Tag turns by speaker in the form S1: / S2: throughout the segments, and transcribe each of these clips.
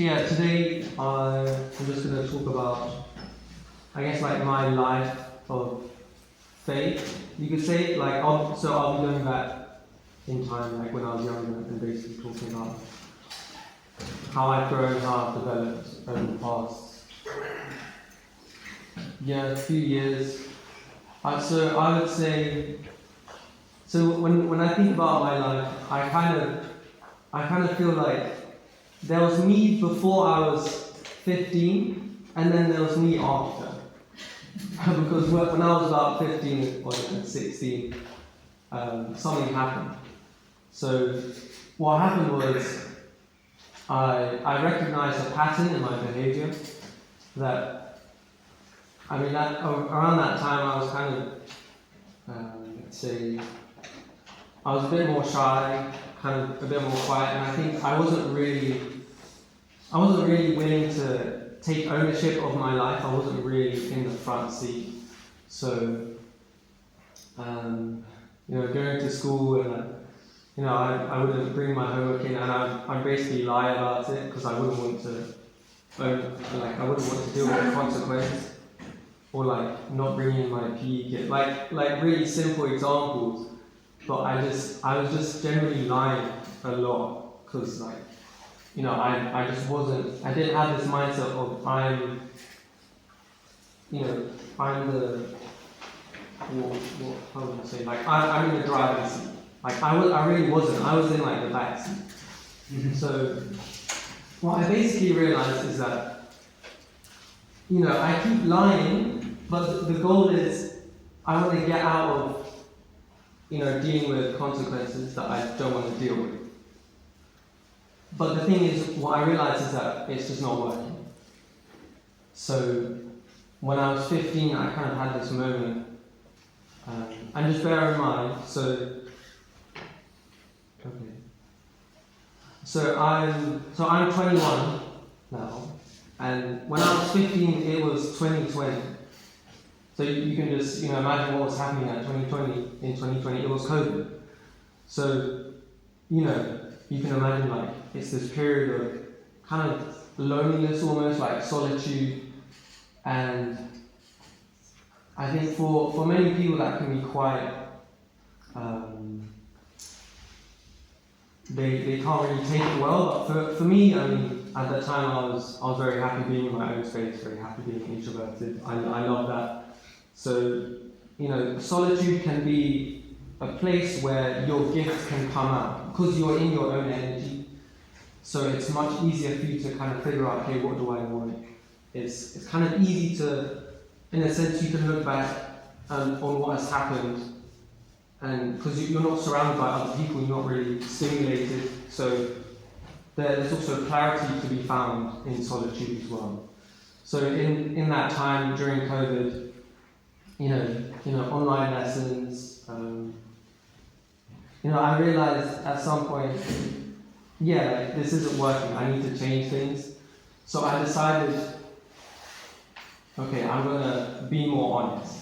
S1: So yeah, today I'm just going to talk about, I guess, like my life of faith, you could say. I'll be going back in time, like when I was younger, and basically talking about how I've grown, how I've developed over the past few years. So I would say, so when I think about my life, I kind of feel like there was me before I was 15, and then there was me after. Because when I was about 15 or 16, something happened. So what happened was I recognized a pattern in my behavior that, around that time I was kind of, I was a bit more shy, kind of a bit more quiet, and I think I wasn't really willing to take ownership of my life. I wasn't really in the front seat. So, going to school and I wouldn't bring my homework in, and I'd basically lie about it because I wouldn't want to, I wouldn't want to deal with the consequence, or not bringing in my PE kit, like really simple examples. But I was just generally lying a lot because I didn't have this mindset of I'm in the driver's seat. I really wasn't. I was in the back seat. Mm-hmm. So what I basically realized is that, I keep lying, but the goal is I want to get out of, dealing with consequences that I don't want to deal with. But the thing is, what I realized is that it's just not working. So when I was 15, I kind of had this moment, and just bear in mind, I'm 21 now, and when I was 15, it was 2020. So you can just imagine what was happening in 2020. It was COVID. So you can imagine it's this period of kind of loneliness, almost like solitude, and I think for many people that can be quite they can't really take it well. But for me, at that time I was very happy being in my own space, very happy being introverted. I love that. So solitude can be a place where your gifts can come out because you're in your own energy. So it's much easier for you to kind of figure out, okay, what do I want? It's kind of easy to, in a sense, you can look back on what has happened, and because you're not surrounded by other people, you're not really stimulated. So there's also clarity to be found in solitude as well. So in that time during COVID, online lessons, I realized at some point, this isn't working. I need to change things. So I decided, okay, I'm gonna be more honest.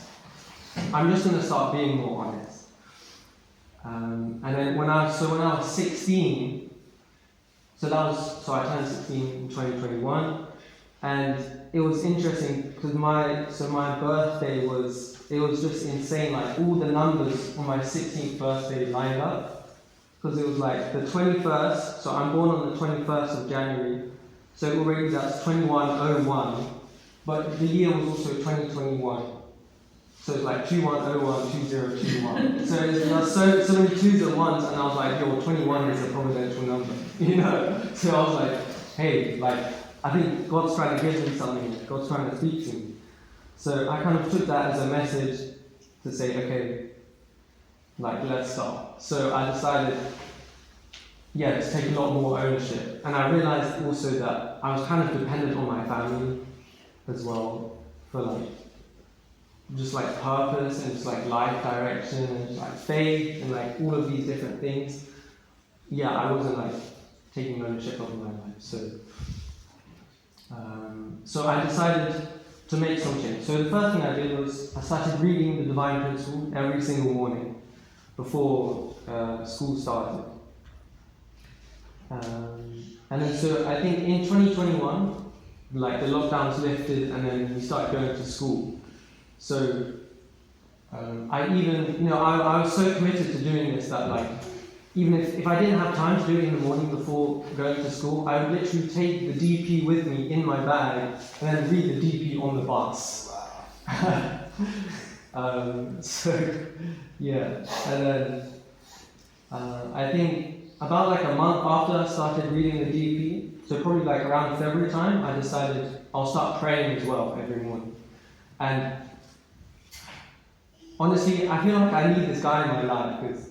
S1: I'm just gonna start being more honest. And then when I was 16, I turned 16 in 2021, and it was interesting because my birthday was just insane. All the numbers on my 16th birthday lined up because it was the 21st. So I'm born on the 21st of January. So already that's 2101, but the year was also 2021. So it's 2101, 2021. So there's so many twos at once, and I was 21 is a providential number, So I was hey, I think God's trying to give me something. God's trying to speak to me. So I kind of took that as a message to say, okay, let's start. So I decided, to take a lot more ownership. And I realized also that I was kind of dependent on my family as well for just purpose and just life direction and just faith and all of these different things. I wasn't taking ownership of my life. So I decided to make some change. So the first thing I did was I started reading the Divine Principle every single morning before school started. And then so I think in 2021, like the lockdowns lifted and then we started going to school. So I even, I was so committed to doing this that like, even if I didn't have time to do it in the morning before going to school, I would literally take the DP with me in my bag and then read the DP on the bus. So, yeah, and then I think about like a month after I started reading the DP, so probably like around February time, I decided I'll start praying as well every morning. And honestly, I feel like I need this guy in my life because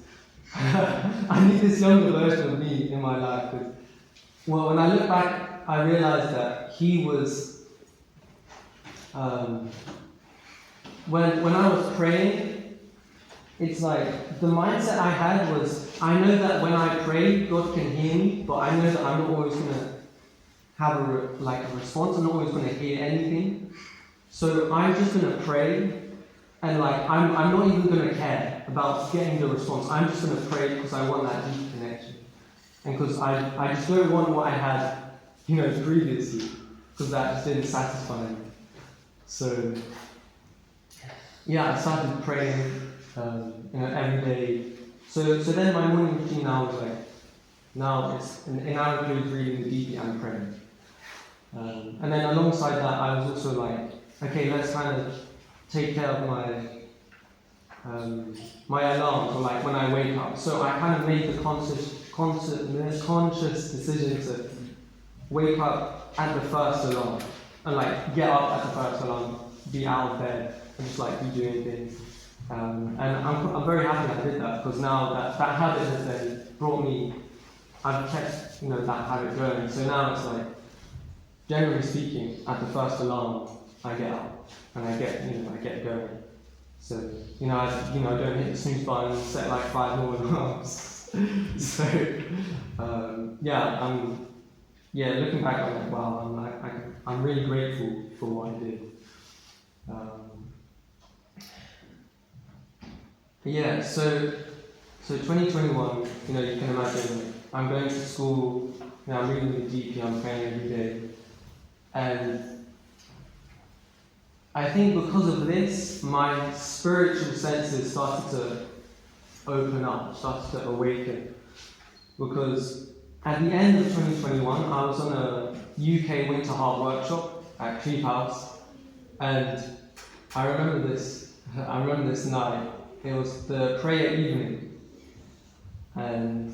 S1: I need this younger version of me in my life. Because, well, when I look back, I realized that he was, when I was praying, it's like the mindset I had was, I know that when I pray, God can hear me, but I know that I'm not always going to have a response. I'm not always going to hear anything. So I'm just going to pray. And like, I'm not even going to care about getting the response. I'm just going to pray because I want that deep connection. And because I just don't want what I had, previously. Because that just didn't satisfy me. So, yeah, I started praying, every day. So then my morning routine now was like, now includes reading the DP and praying. And then alongside that, I was also like, okay, let's kind of take care of my alarms, or like when I wake up. So I kind of made the conscious decision to wake up at the first alarm, and like get up at the first alarm, be out of bed, and just like be doing things. And I'm very happy I did that, because now that habit has then brought me, I've kept that habit going. So now it's like, generally speaking, at the first alarm, I get up and I get going. So I don't hit the snooze button and set like 5 more alarms. So looking back, I'm like, wow, I'm really grateful for what I did. So 2021, you can imagine, I'm going to school, I'm reading the DP, I'm praying every day, and I think because of this, my spiritual senses started to open up, started to awaken. Because at the end of 2021, I was on a UK winter harp workshop at Cleave House, and I remember this night. It was the prayer evening, and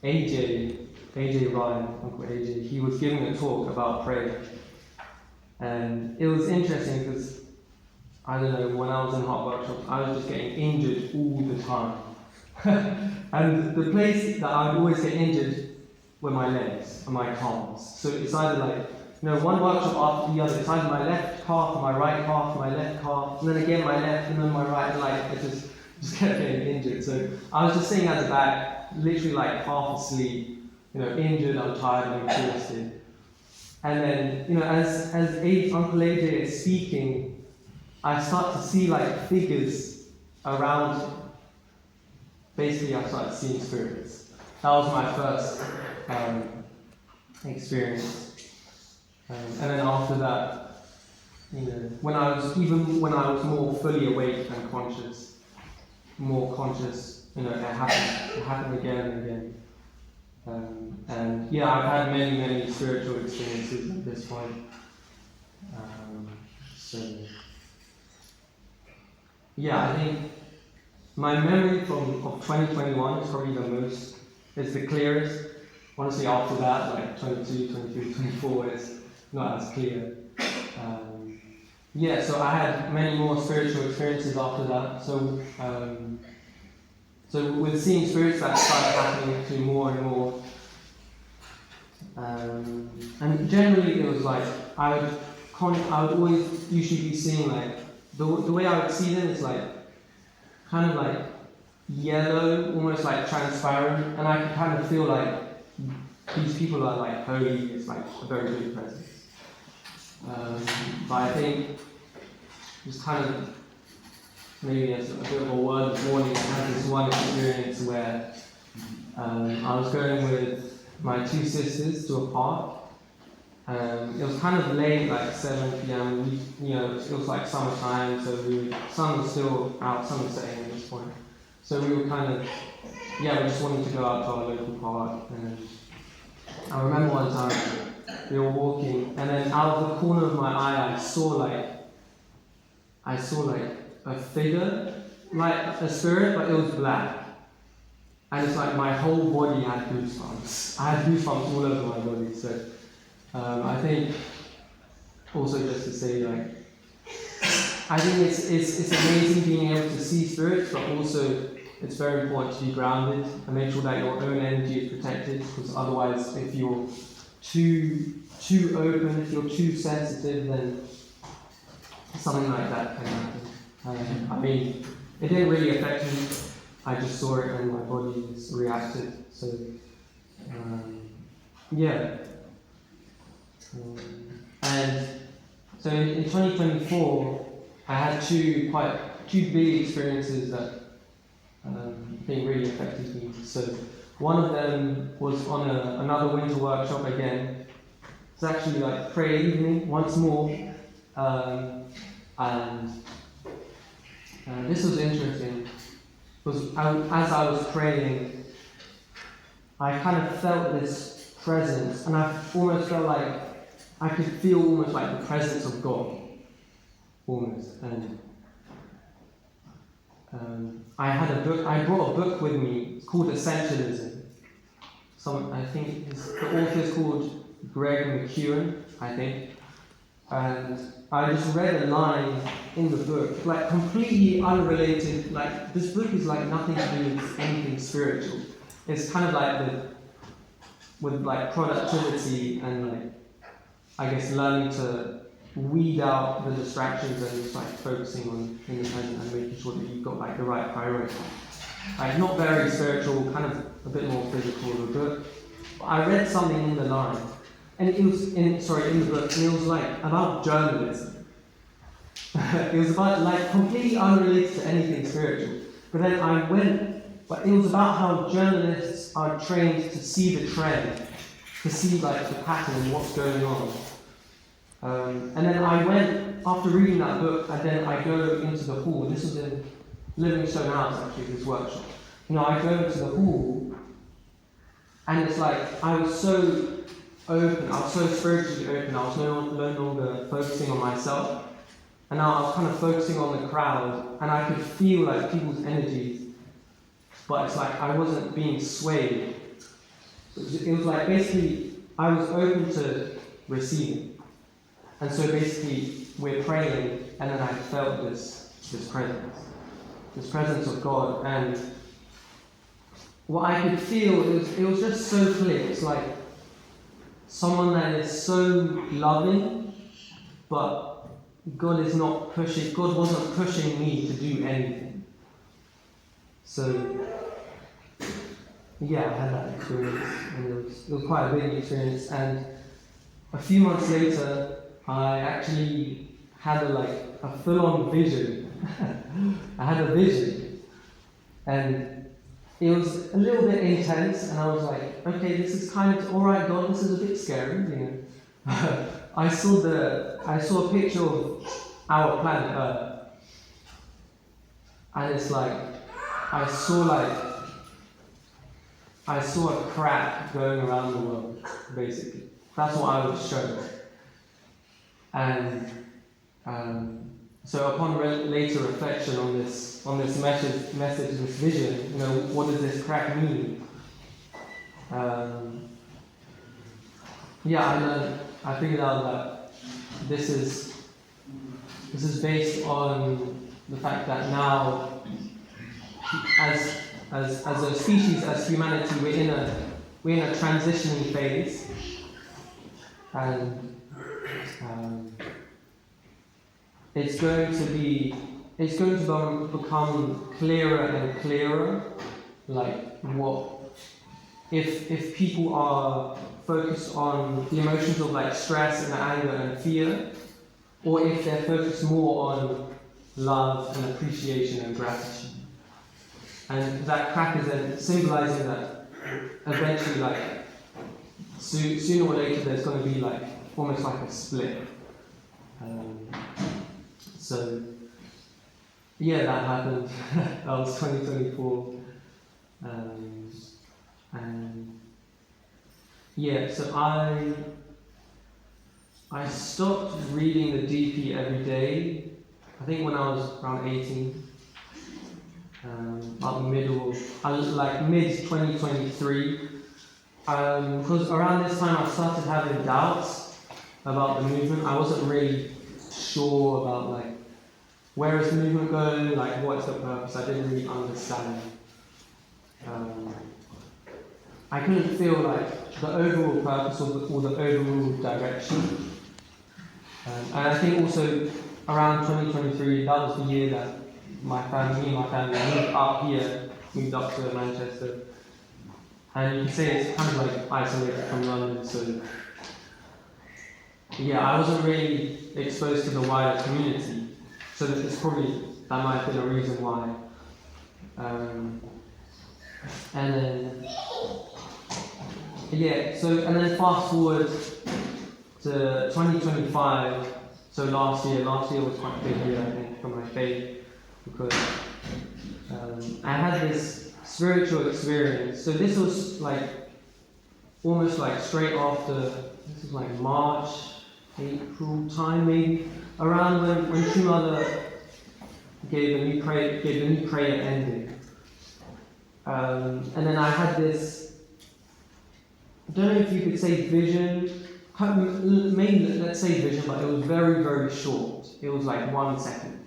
S1: AJ Ryan, Uncle AJ, he was giving a talk about prayer. And it was interesting because, I don't know, when I was in harp workshops, I was just getting injured all the time. And the place that I would always get injured were my legs and my calves. So it's either like, one workshop after the other. It's either my left calf or my right calf, my left calf, and then again my left and then my right, and like it just kept getting injured. So I was just sitting at the back, literally like half asleep, injured, I'm tired, I'm exhausted. And then, as Uncle AJ is speaking, I start to see like figures around him. Basically, I started seeing spirits. That was my first experience. And then after that, when I was more fully awake and more conscious, it happened again and again. I've had many spiritual experiences at this point. I think my memory of 2021 is probably it's the clearest. Honestly, after that, like 22, 23, 24, it's not as clear. So I had many more spiritual experiences after that. So with seeing spirits, that started happening to more and more. And generally, it was like I would always usually be seeing like the way I would see them is like kind of like yellow, almost like transparent, and I could kind of feel like these people are like holy. It's like a very good presence. But I think just kind of maybe as a bit of a word of warning, I had this one experience where I was going with my two sisters to a park. It was kind of late, like 7 p.m. It was like summertime, so sun was still out, sun was setting at this point. So we were kind of, we just wanted to go out to our local park. And I remember one time we were walking, and then out of the corner of my eye, I saw like a figure, like a spirit, but it was black. And it's like my whole body had goosebumps. I had goosebumps all over my body. So I think also just to say, like, I think it's amazing being able to see spirits, but also it's very important to be grounded and make sure that your own energy is protected, because otherwise, if you're too open, if you're too sensitive, then something like that can happen. I mean, it didn't really affect me. I just saw it and my body just reacted. So, and so in 2024, I had two big experiences that I think really affected me. So one of them was on another winter workshop again. It's actually like prayer evening once more, and this was interesting because as I was praying, I kind of felt this presence, and I almost felt like I could feel almost like the presence of God, almost. And I brought a book with me. It's called Essentialism. I think the author is called Greg McKeown, I think. And I just read a line in the book, like completely unrelated. Like, this book is like nothing to do with anything spiritual. It's kind of like with productivity and like, I guess, learning to weed out the distractions and just like focusing on in the present and making sure that you've got like the right priority. Like, not very spiritual, kind of a bit more physical of a book. But I read something in the line, and it was in the book, and it was like about journalism. It was about like completely unrelated to anything spiritual. But then but it was about how journalists are trained to see the trend, to see like the pattern and what's going on. And then I went, after reading that book, and then I go into the hall. This was in Livingstone House, actually, this workshop. I go into the hall, and it's like I was so open, I was so spiritually open, I was no longer focusing on myself, and now I was kind of focusing on the crowd, and I could feel like people's energies, but it's like I wasn't being swayed. It was like basically I was open to receiving. And so basically we're praying, and then I felt this presence of God, and what I could feel, it was just so clear. It's like someone that is so loving, but God wasn't pushing me to do anything. So I had that experience, and it was quite a big experience. And a few months later, I actually had a full-on vision. I had a vision, and it was a little bit intense, and I was like, okay, this is kind of, alright God, this is a bit scary, I saw a picture of our planet Earth, and it's like, I saw a crack going around the world, basically. That's what I was shown. And so upon later reflection on this message, this vision, what does this crack mean? I figured out that this is based on the fact that now, as a species, as humanity, we're in a transitioning phase, and it's going to become clearer and clearer, like what if people are focused on the emotions of like stress and anger and fear, or if they're focused more on love and appreciation and gratitude. And that crack is then symbolizing that eventually, like, sooner or later there's going to be like almost like a split. So yeah, that happened. That was 2024, and yeah, so I stopped reading the DP every day. I think when I was around 18, like mid 2023. Because around this time I started having doubts about the movement. I wasn't really sure about like where is the movement going, like what's the purpose. I didn't really understand. I couldn't feel like the overall purpose or the overall direction. And I think also around 2023, that was the year that me and my family moved up to Manchester. And you can say it's kind of like isolated from London, so yeah, I wasn't really exposed to the wider community. So that might have been a reason why. And then and then fast forward to 2025. So last year was quite a big year, I think, for my faith, because I had this spiritual experience. So this was like almost like straight after. This is like March, April time, maybe around when True Mother gave the new prayer ending. And then I had this, I don't know if you could say vision, maybe let's say vision, but it was very, very short. It was like 1 second.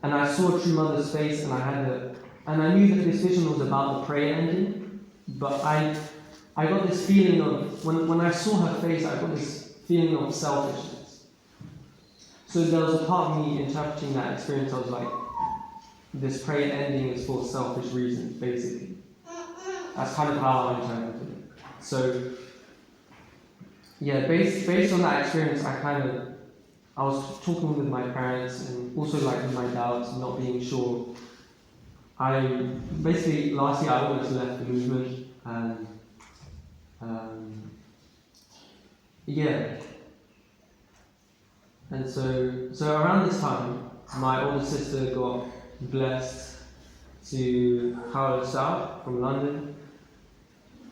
S1: And I saw True Mother's face, and I knew that this vision was about the prayer ending, but I got this feeling of, when I saw her face, I got this feeling of selfishness. So there was a part of me interpreting that experience. I was like, this prayer ending is for selfish reasons, basically. That's kind of how I interpreted it. So, yeah, based on that experience, I was talking with my parents and also like with my doubts, not being sure. Last year I almost left the movement, and and so around this time, my older sister got blessed to Howard South from London,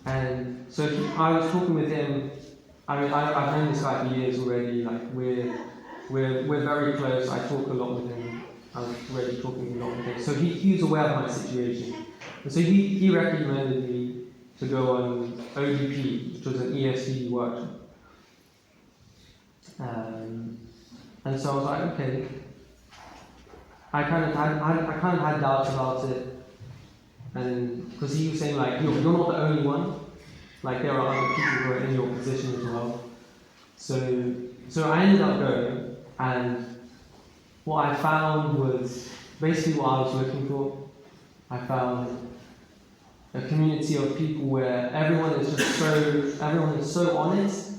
S1: and so I was talking with him. I mean, I've known this guy for years already. Like we're very close. I talk a lot with him. I was already talking a lot with him. So he was aware of my situation, and so he recommended me to go on ODP, which was an ESD workshop. And so I was like, okay. I kind of had doubts about it, and because he was saying like, you're not the only one. Like there are other people who are in your position as well. So I ended up going, and what I found was basically what I was looking for. I found a community of people where everyone is so honest,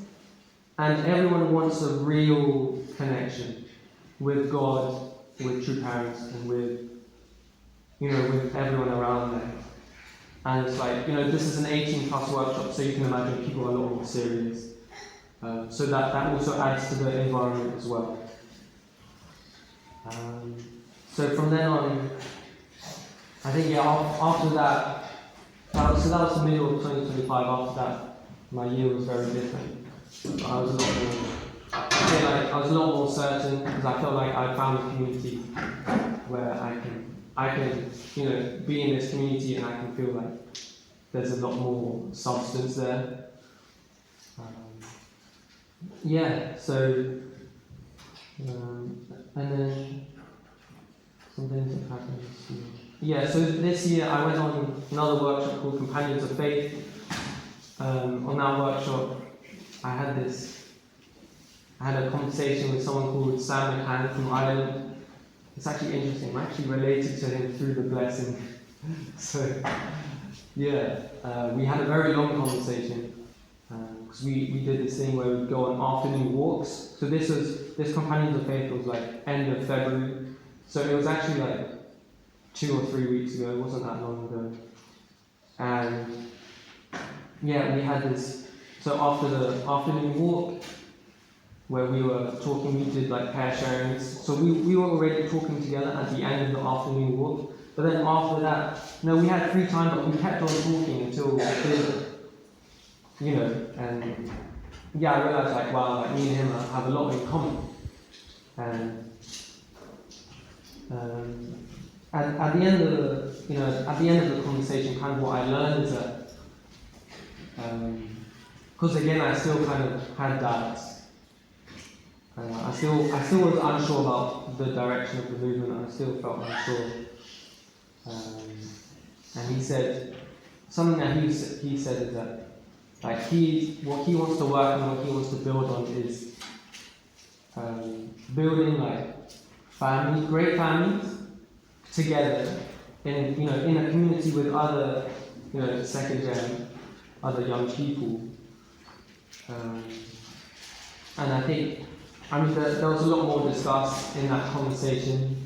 S1: and everyone wants a real connection with God, with true parents, and with everyone around them. And it's like, this is an 18+ workshop, so you can imagine people are a lot more serious. So that also adds to the environment as well. So from then on, I think after that, so that was the middle of 2025. After that, my year was very different. I was a lot more certain, because I felt like I found a community where I can be in this community, and I can feel like there's a lot more substance there. And then some things have happened this year. Yeah, so this year I went on another workshop called Companions of Faith. On that workshop, I had a conversation with someone called Sam McCann from Ireland. It's actually interesting. I'm actually related to him through the blessing. So, yeah, we had a very long conversation, because we did this thing where we'd go on afternoon walks. So this Companions of Faith was like end of February. So it was actually like 2 or 3 weeks ago. It wasn't that long ago. And yeah, we had this so after the afternoon walk, where we were talking, we did like pair sharings. So we were already talking together at the end of the afternoon walk. But then after that, no, we had free time, but we kept on talking until and yeah, I realized like, wow, like me and him have a lot in common. And at the end of the conversation, kind of what I learned is that, because again, I still kind of had doubts. I still was unsure about the direction of the movement. I still felt unsure. And he said something that he said is that like what he wants to work on, what he wants to build on is building like great families together in a community with other second gen, other young people. And I think there was a lot more discussed in that conversation.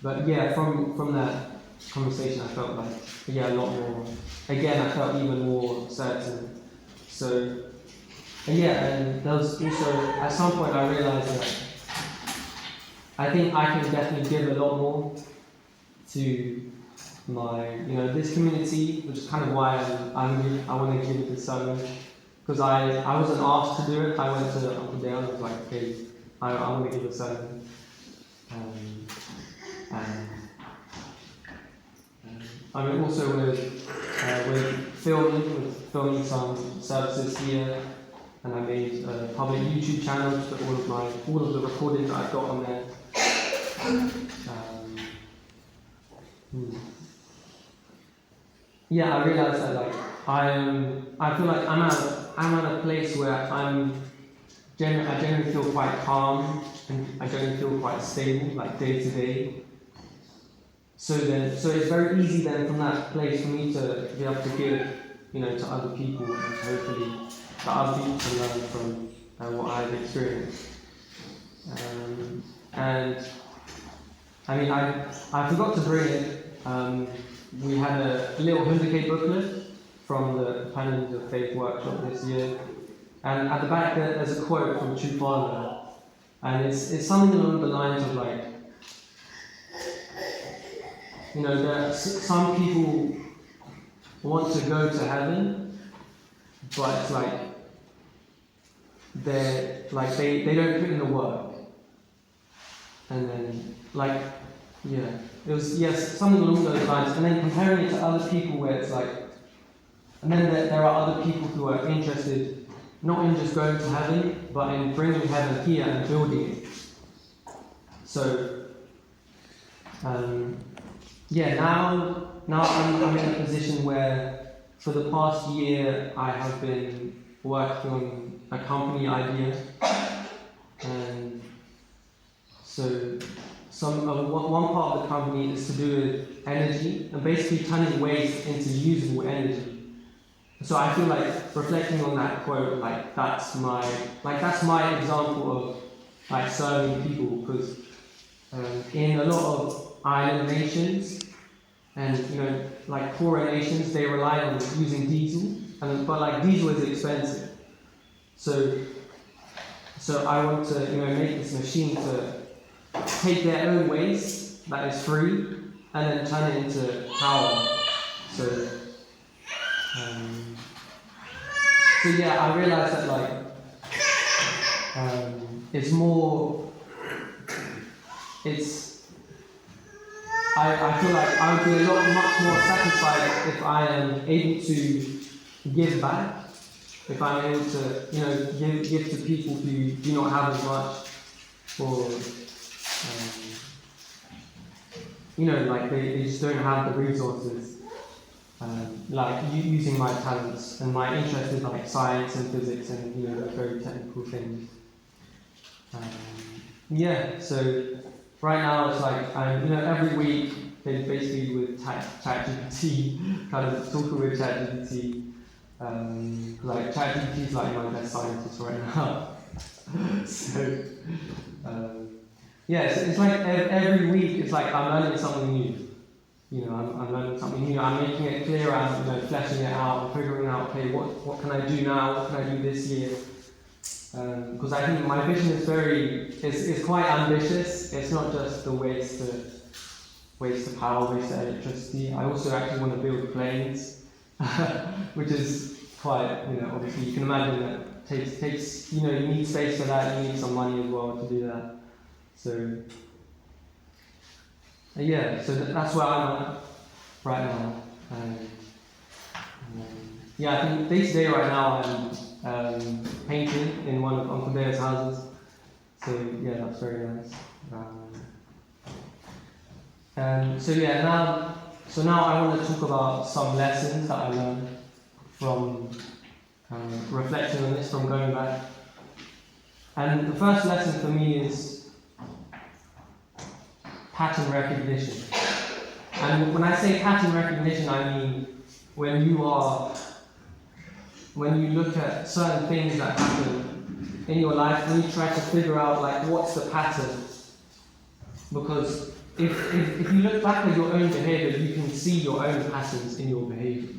S1: But yeah, from that conversation, I felt like a lot more. Again, I felt even more certain. So and there was also at some point I realized that I think I can definitely give a lot more to my this community, which is kind of why I want to give it to Simon, because I wasn't asked to do it. I went to Uncle Dale and was like, okay, I want to give it Simon. Also with filming some services here, and I made a public YouTube channel to put all of the recordings that I've got on there. Yeah, I realised that like I feel like I'm at a place where I generally feel quite calm, and I generally feel quite stable, like day to day. So it's very easy then from that place for me to be able to give, to other people, and hopefully that other people can learn from what I've experienced. And I mean, I forgot to bring it. We had a little Hyundai booklet from the Companions of Faith workshop this year, and at the back there's a quote from True Father, and it's something along the lines of like, some people want to go to heaven, but it's like they don't put in the work, and then it was something along those lines, and then comparing it to other people where it's like, and then there are other people who are interested not in just going to heaven, but in bringing heaven here and building it. So now I'm in a position where for the past year I have been working on a company idea, and so one part of the company is to do with energy and basically turning waste into usable energy. So I feel like reflecting on that quote, like that's my example of like serving people, because in a lot of island nations and like poorer nations, they rely on using diesel, but like diesel is expensive. So I want to make this machine to take their own waste that is free and then turn it into power. So I realized that like it's more. I feel like I would be much more satisfied if I am able to give back, if I'm able to give to people who do not have as much, or like they just don't have the resources. Like using my talents and my interest in like science and physics and very technical things. So right now it's like I'm every week basically with ChatGPT, kind of talking with ChatGPT. Like ChatGPT is like my best scientist right now. So it's like every week it's like I'm learning something new. I'm learning something new. I'm making it clearer. I'm fleshing it out, and figuring out, okay, what can I do now? What can I do this year? Because I think my vision is quite ambitious. It's not just the waste of power, waste of electricity. I also actually want to build planes, which is quite, obviously you can imagine that takes you need space for that. You need some money as well to do that. So that's where I'm at right now. I think day to day right now I'm painting in one of Uncle Dave's houses. So that's very nice. Now I want to talk about some lessons that I learned from reflecting on this, from going back. And the first lesson for me is pattern recognition. And when I say pattern recognition, I mean when you look at certain things that happen in your life, when you try to figure out what's the pattern. Because if you look back at your own behaviour, you can see your own patterns in your behaviour.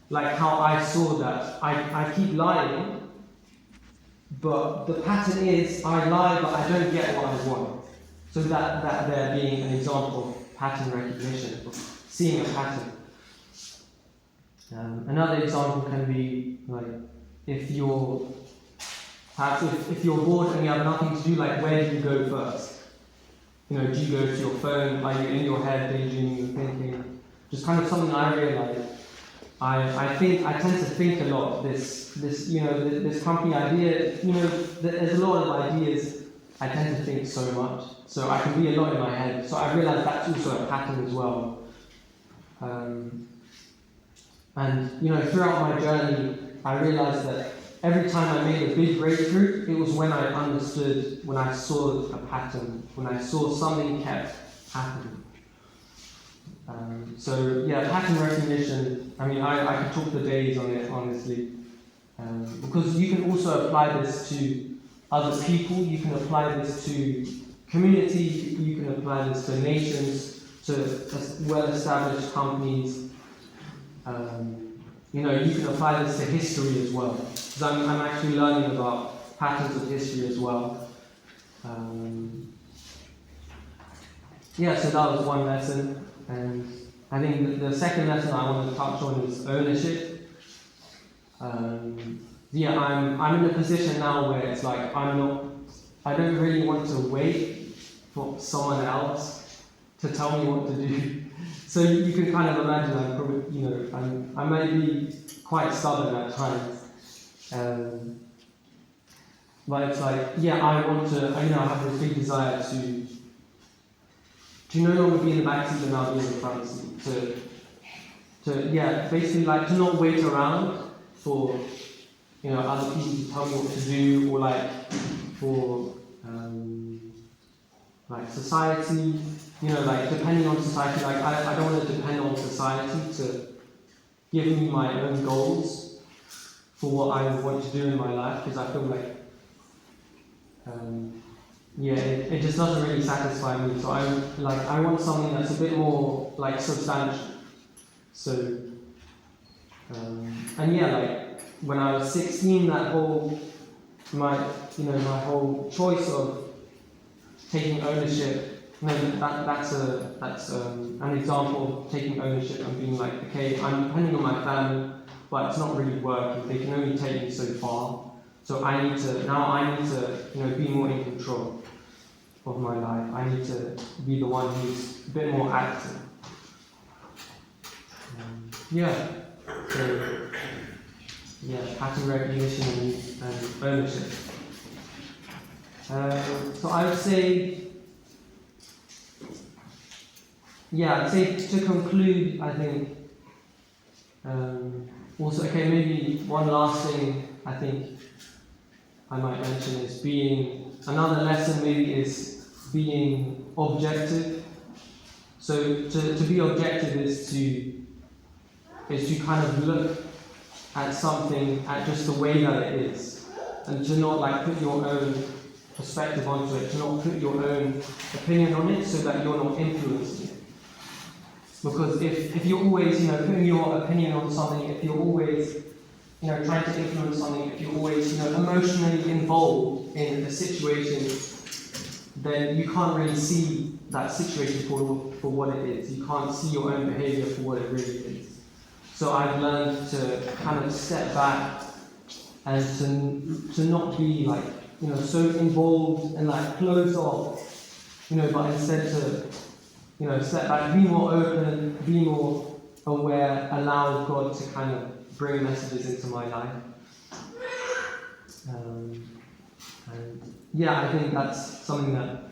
S1: Like how I saw that I keep lying, but the pattern is I lie but I don't get what I want. So that there being an example of pattern recognition, of seeing a pattern. Another example can be if you're bored and you have nothing to do, where do you go first? Do you go to your phone? Are you in your head daydreaming, thinking? Just kind of something I realised. I tend to think a lot. This company idea. There's a lot of ideas. I tend to think so much, so I can be a lot in my head. So I realised that's also a pattern as well. Throughout my journey, I realised that every time I made a big breakthrough, it was when I understood, when I saw a pattern, when I saw something kept happening. Pattern recognition, I could talk for days on it, honestly. Because you can also apply this to other people, you can apply this to community, you can apply this to nations, to well-established companies. You can apply this to history as well. Because I'm actually learning about patterns of history as well. So that was one lesson. And I think the second lesson I want to touch on is ownership. I'm in a position now where it's I don't really want to wait for someone else to tell me what to do. So you can kind of imagine I'm probably, I might be quite stubborn at times. But it's I want to, I have this big desire to no longer be in the back seat and now be in the front seat. Basically to not wait around for, other people to tell me what to do, or for, society, depending on society, I don't want to depend on society to give me my own goals for what I want to do in my life, because I feel it just doesn't really satisfy me. So I want something that's a bit more substantial. So when I was 16, my whole choice of taking ownership. That's an example of taking ownership and being okay, I'm depending on my family, but it's not really working. They can only take me so far. So I need to be more in control of my life. I need to be the one who's a bit more active. Pattern recognition and ownership. So I would say, I'd say to conclude, I think, maybe one last thing I think I might mention is another lesson maybe is being objective. So to be objective is to kind of look at something at just the way that it is, and to not put your own perspective onto it, to not put your own opinion on it, so that you're not influencing it. Because if you're always, putting your opinion on something, if you're always, trying to influence something, if you're always, emotionally involved in a situation, then you can't really see that situation for what it is. You can't see your own behaviour for what it really is. So I've learned to kind of step back and to not be like, so involved and like closed off, but instead to, step back, be more open, be more aware, allow God to kind of bring messages into my life. And I think that's something that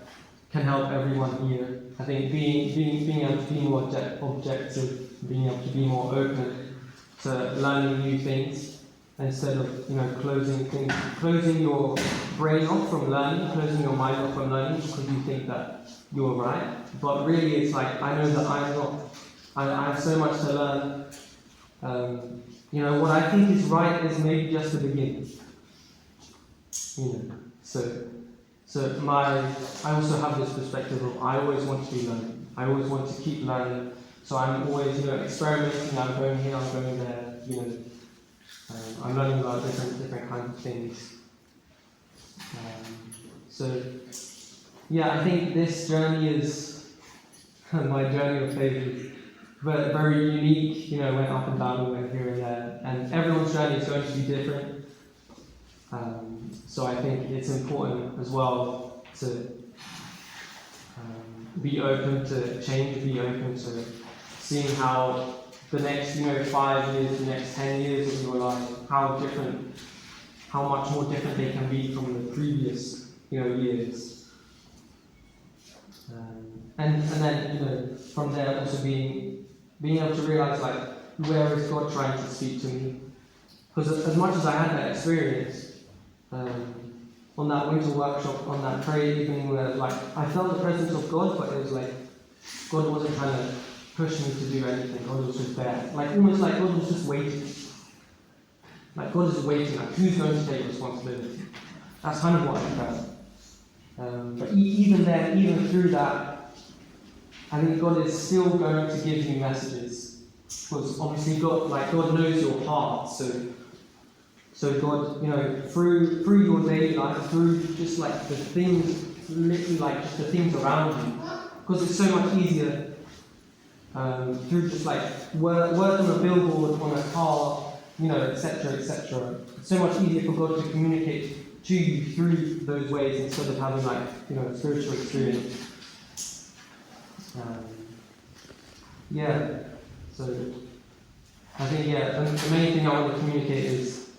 S1: can help everyone here. I think being able to be more objective, being able to be more open to learning new things instead of closing your brain off from learning, closing your mind off from learning because you think that you're right. But really, it's like I know that I'm not. I have so much to learn. What I think is right is maybe just the beginning. I also have this perspective of I always want to be learning. I always want to keep learning. So I'm always, experimenting. I'm going here, I'm going there. I'm learning about different kinds of things. I think this journey is my journey of faith is very unique. Went up and down, went here and there, and everyone's journey is going to be different. So I think it's important as well to be open to change, be open to seeing how the next 5 years, the next 10 years of your life, how much more different they can be from the previous years. And then from there also being able to realize like where is God trying to speak to me? Because as much as I had that experience, on that winter workshop, on that prayer evening where like I felt the presence of God, but it was like God wasn't trying to push me to do anything. God was just there. Like almost like God was just waiting. Like God is waiting, like who's going to take responsibility? That's kind of what I felt. But even then, even through that, I think God is still going to give you messages. Because obviously God knows your heart, so God, through your daily life, through just like the things, literally like just the things around you, because it's so much easier through just like words on a billboard, on a car, etc., etc. It's so much easier for God to communicate to you through those ways instead of having like spiritual experience. So I think the main thing I want to communicate is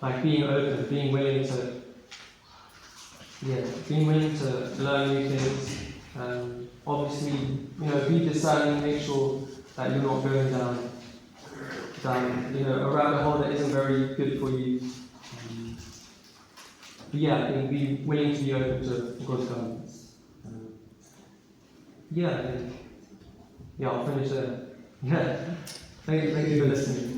S1: like being open, being willing to learn new things. Obviously, be discerning, make sure that you're not going down a rabbit hole that isn't very good for you. I think be willing to be open to God's guidance. I'll finish there. Thank you for listening.